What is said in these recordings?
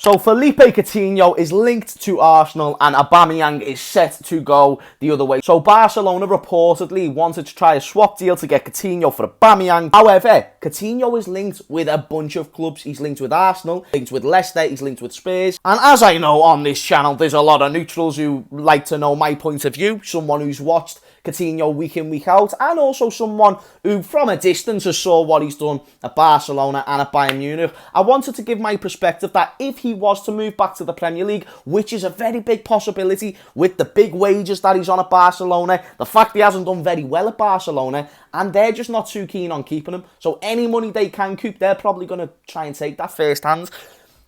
So Phillipe Coutinho is linked to Arsenal and Aubameyang is set to go the other way. So Barcelona reportedly wanted to try a swap deal to get Coutinho for Aubameyang. However, Coutinho is linked with a bunch of clubs. He's linked with Arsenal, linked with Leicester, he's linked with Spurs. And as I know on this channel, there's a lot of neutrals who like to know my point of view. Someone who's watched Coutinho week in, week out, and also someone who from a distance has saw what he's done at Barcelona and at Bayern Munich. I wanted to give my perspective that if he was to move back to the Premier League, which is a very big possibility with the big wages that he's on at Barcelona, the fact he hasn't done very well at Barcelona, and they're just not too keen on keeping him. So any money they can keep, they're probably going to try and take that first hand.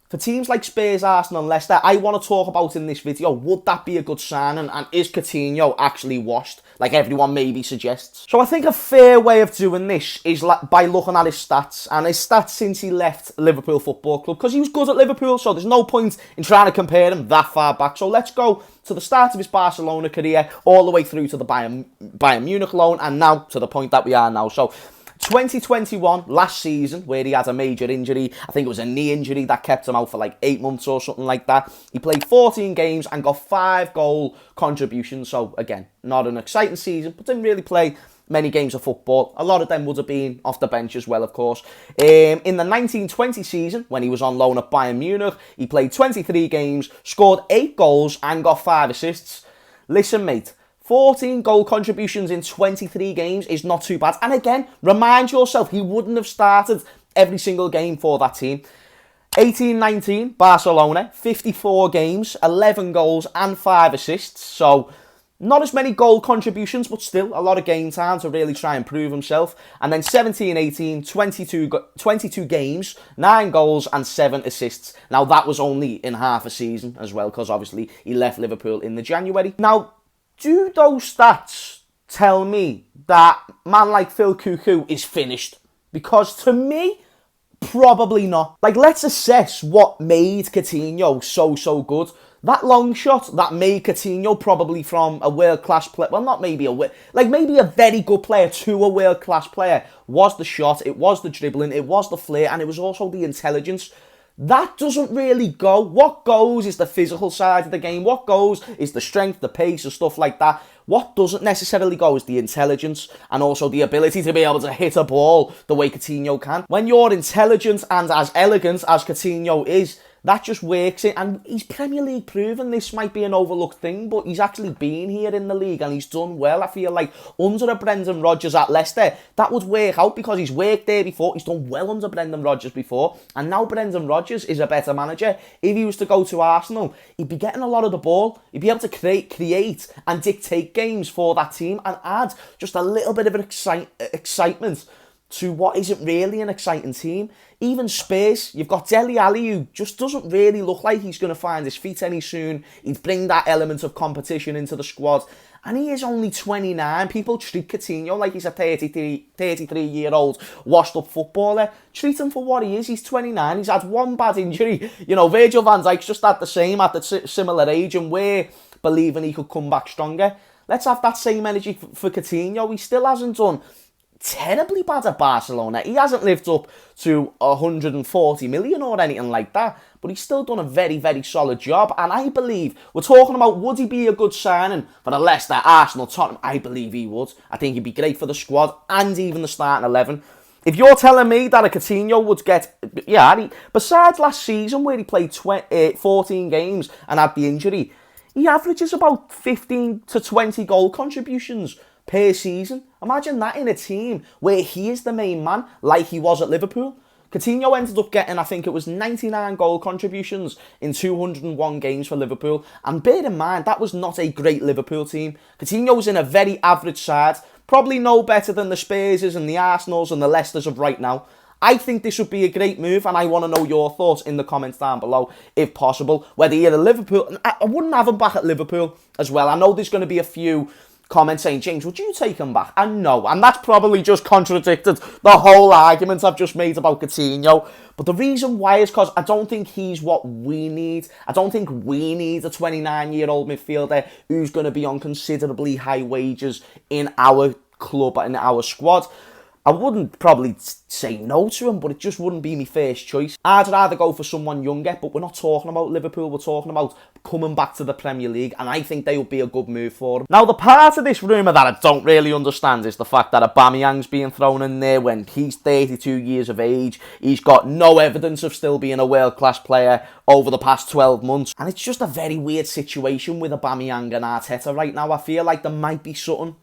For teams like Spurs, Arsenal and Leicester, I want to talk about in this video, would that be a good signing, and is Coutinho actually washed, like everyone maybe suggests? So I think a fair way of doing this is by looking at his stats, and his stats since he left Liverpool Football Club, because he was good at Liverpool, so there's no point in trying to compare him that far back. So let's go to the start of his Barcelona career, all the way through to the Bayern Munich loan, and now to the point that we are now. So 2021, last season, where he had a major injury. I think it was a knee injury that kept him out for like 8 months or something like that. He played 14 games and got 5 goal contributions. So again, not an exciting season, but didn't really play many games of football. A lot of them would have been off the bench as well, of course. In the 1920 season, when he was on loan at Bayern Munich, he played 23 games, scored 8 goals and got 5 assists. Listen, mate, 14 goal contributions in 23 games is not too bad. And again, remind yourself, he wouldn't have started every single game for that team. 18-19, Barcelona, 54 games, 11 goals and 5 assists. So not as many goal contributions, but still a lot of game time to really try and prove himself. And then 17-18, 22 games, 9 goals and 7 assists. Now that was only in half a season as well, because obviously he left Liverpool in the January. Now, do those stats tell me that man like Phillipe Coutinho is finished? Because to me, probably not. Like, let's assess what made Coutinho so good. That long shot that made Coutinho probably from a world-class player, well, not maybe maybe a very good player to a world-class player, was the shot, it was the dribbling, it was the flair, and it was also the intelligence. That doesn't really go. What goes is the physical side of the game. What goes is the strength, the pace, and stuff like that. What doesn't necessarily go is the intelligence and also the ability to be able to hit a ball the way Coutinho can. When you're intelligent and as elegant as Coutinho is, that just works it, and he's Premier League proven. This might be an overlooked thing, but he's actually been here in the league and he's done well. I feel like under a Brendan Rodgers at Leicester, that would work out because he's worked there before. He's done well under Brendan Rodgers before, and now Brendan Rodgers is a better manager. If he was to go to Arsenal, he'd be getting a lot of the ball. He'd be able to create and dictate games for that team and add just a little bit of an excitement to what isn't really an exciting team. Even Spurs, you've got Dele Alli, who just doesn't really look like he's going to find his feet any soon. He'd bring that element of competition into the squad. And he is only 29. People treat Coutinho like he's a 33-year-old washed-up footballer. Treat him for what he is. He's 29. He's had one bad injury. You know, Virgil van Dijk's just at the same, at the similar age, and we're believing he could come back stronger. Let's have that same energy for Coutinho. He still hasn't done terribly bad at Barcelona. He hasn't lived up to 140 million or anything like that, but he's still done a very, very solid job. And I believe, we're talking about would he be a good signing for the Leicester, Arsenal, Tottenham? I believe he would. I think he'd be great for the squad and even the starting 11. If you're telling me that a Coutinho would get, besides last season where he played 14 games and had the injury, he averages about 15 to 20 goal contributions per season. Imagine that in a team where he is the main man, like he was at Liverpool. Coutinho ended up getting, I think it was 99 goal contributions in 201 games for Liverpool. And bear in mind, that was not a great Liverpool team. Coutinho was in a very average side, probably no better than the Spurses and the Arsenals and the Leicesters of right now. I think this would be a great move, and I want to know your thoughts in the comments down below, if possible. Whether you're a Liverpool, I wouldn't have him back at Liverpool as well. I know there's going to be a few comments saying, James, would you take him back? And no, and that's probably just contradicted the whole argument I've just made about Coutinho. But the reason why is because I don't think he's what we need. I don't think we need a 29-year-old midfielder who's going to be on considerably high wages in our club, in our squad. I wouldn't probably say no to him, but it just wouldn't be my first choice. I'd rather go for someone younger, but we're not talking about Liverpool, we're talking about coming back to the Premier League, and I think they would be a good move for him. Now, the part of this rumour that I don't really understand is the fact that Aubameyang's being thrown in there when he's 32 years of age. He's got no evidence of still being a world-class player over the past 12 months. And it's just a very weird situation with Aubameyang and Arteta right now. I feel like there might be something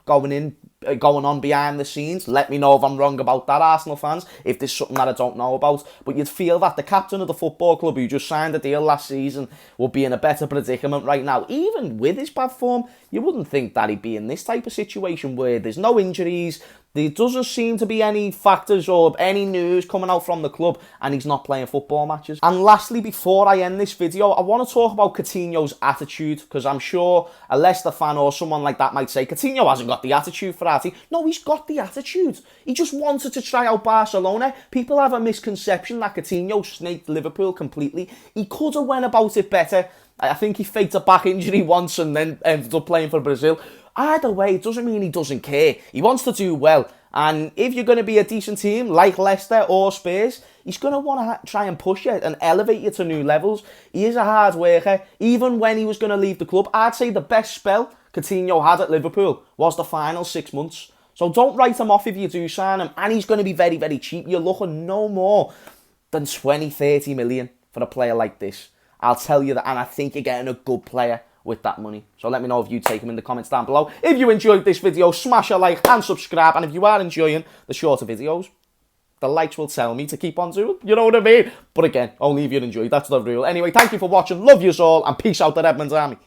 going on behind the scenes. Let me know if I'm wrong about that, Arsenal fans, if there's something that I don't know about. But you'd feel that the captain of the football club who just signed a deal last season would be in a better predicament right now. Even with his bad form, you wouldn't think that he'd be in this type of situation where there's no injuries, there doesn't seem to be any factors or any news coming out from the club, and he's not playing football matches. And lastly, before I end this video, I want to talk about Coutinho's attitude, because I'm sure a Leicester fan or someone like that might say, Coutinho hasn't got the attitude for Artie. No, he's got the attitude. He just wanted to try out Barcelona. People have a misconception that Coutinho snaked Liverpool completely. He could have went about it better. I think he faked a back injury once and then ended up playing for Brazil. Either way, it doesn't mean he doesn't care. He wants to do well. And if you're going to be a decent team like Leicester or Spurs, he's going to want to try and push you and elevate you to new levels. He is a hard worker. Even when he was going to leave the club, I'd say the best spell Coutinho had at Liverpool was the final 6 months. So don't write him off if you do sign him. And he's going to be very, very cheap. You're looking no more than 20, 30 million for a player like this. I'll tell you that. And I think you're getting a good player with that money. So let me know if you take him in the comments down below. If you enjoyed this video, smash a like and subscribe. And if you are enjoying the shorter videos, the likes will tell me to keep on doing. You know what I mean? But again, only if you enjoyed. That's the rule. Anyway, thank you for watching. Love yous all. And peace out, the Redmond army.